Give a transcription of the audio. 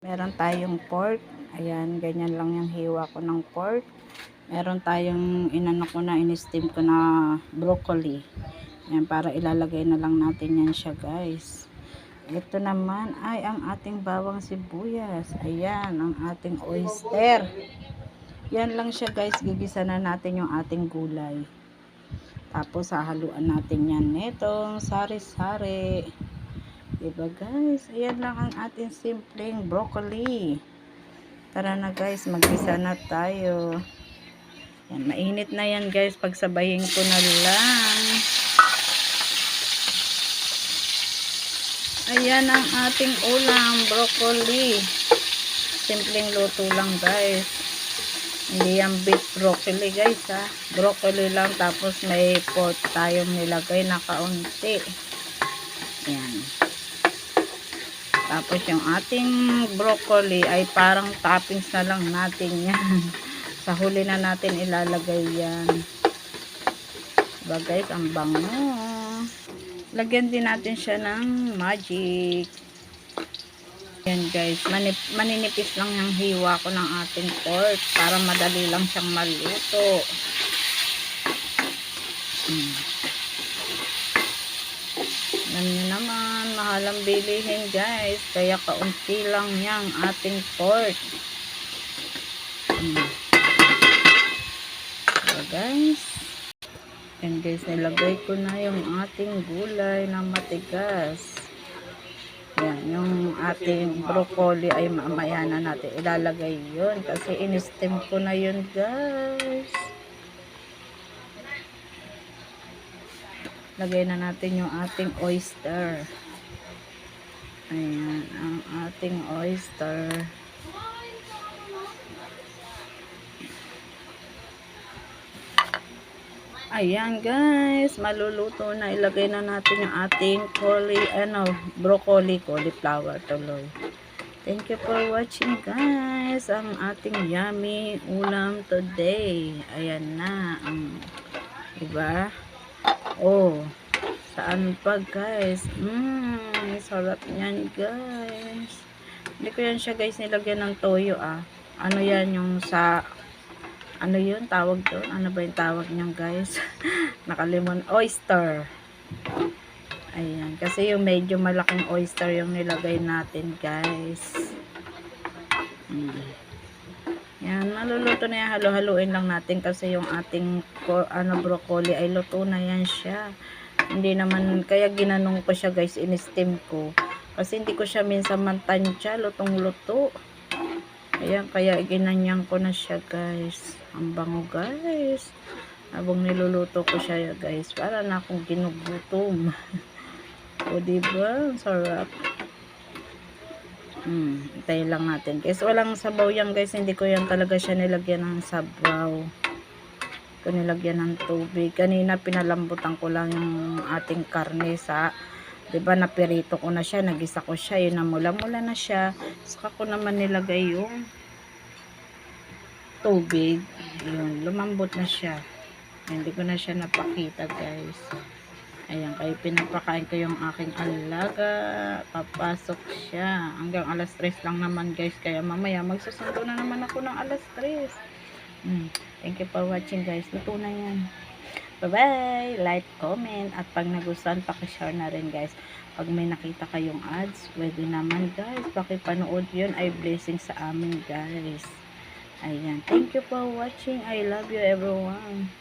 Meron tayong pork. Ayan, ganyan lang yung hiwa ko ng pork. Meron tayong inano ko na, in-steam ko na broccoli. Ayan, para ilalagay na lang natin yan siya, guys. Ito naman ay ang ating bawang sibuyas. Ayan, ang ating oyster. Yan lang siya, guys. Gigisa na natin yung ating gulay. Tapos, hahaluan natin yan netong sari-sari. Diba, guys? Ayan lang ang ating simpleng broccoli. Tara na, guys. Maggisa na tayo. Yan, mainit na yan, guys. Pagsabayin ko na lang. Ayan ang ating ulam, broccoli. Simpleng luto lang, guys. Hindi yan beef broccoli, guys, ha. Broccoli lang, tapos may pork tayong nilagay na kaunti. Ayan. Tapos yung ating broccoli ay parang toppings na lang natin yan. Sa huli na natin ilalagay yan. Diba, guys, ang bango. Lagyan din natin siya ng magic. Ayan, guys, maninipis lang yung hiwa ko ng ating pork para madali lang siyang maluto. Alam nyo naman, mahal ang bilihin, guys, kaya kaunti lang yung ating pork. So, guys, and guys, nilagay ko na yung ating gulay na matigas. Yan, yung ating broccoli ay mamaya na natin ilalagay yun kasi in-steam ko na yun, guys. Lagay na natin yung ating oyster. Ayan, ang ating oyster. Ayan, guys, maluluto na. Ilagay na natin yung ating broccoli, cauliflower tuloy. Thank you for watching, guys. Ang ating yummy ulam today. Ayan na. Diba? Oh, saan pa, guys? Sarap niyan, guys. Hindi ko yan siya, guys, nilagyan ng toyo, Ano yan, yung sa ano yun tawag doon? Ano ba yung tawag niyan, guys? Nakalimon. Oyster. Ayan. Kasi yung medyo malaking oyster yung nilagay natin, guys. Yan. Maluluto na yan. Halo-haluin lang natin kasi yung ating broccoli ay luto na yan siya. Hindi naman, kaya ginanong ko siya, guys. In-steam ko. Kasi hindi ko siya minsan mantansya. Lutong-luto. Ayan, kaya ginanyan ko na siya, guys. Ang bango, guys. Habang niluluto ko siya, guys. Para na akong ginugutom. O, diba? Ang sarap. Hintayin lang natin, guys. Walang sabaw yan, guys. Hindi ko yan talaga siya nilagyan ng sabaw. Ko nilagyan ng tubig. Kanina pinalambutan ko lang yung ating karne sa, diba, napirito ko na siya, nagisa ko siya, yun na mula-mula na siya. Saka ko naman nilagay yung tubig. Yun, lumambot na siya. Hindi ko na siya napakita, guys. Ayan, kaya pinapakain ko yung aking alaga. Papasok siya. Hanggang alas 3 lang naman, guys. Kaya mamaya magsusundo na naman ako ng alas 3. Thank you for watching, guys. Luto na yan. Bye-bye! Like, comment, at pag nagustuhan, pakishare na rin, guys. Pag may nakita kayong ads, pwede naman, guys. Pakipanood yun ay blessing sa amin, guys. Ayan. Thank you for watching. I love you, everyone.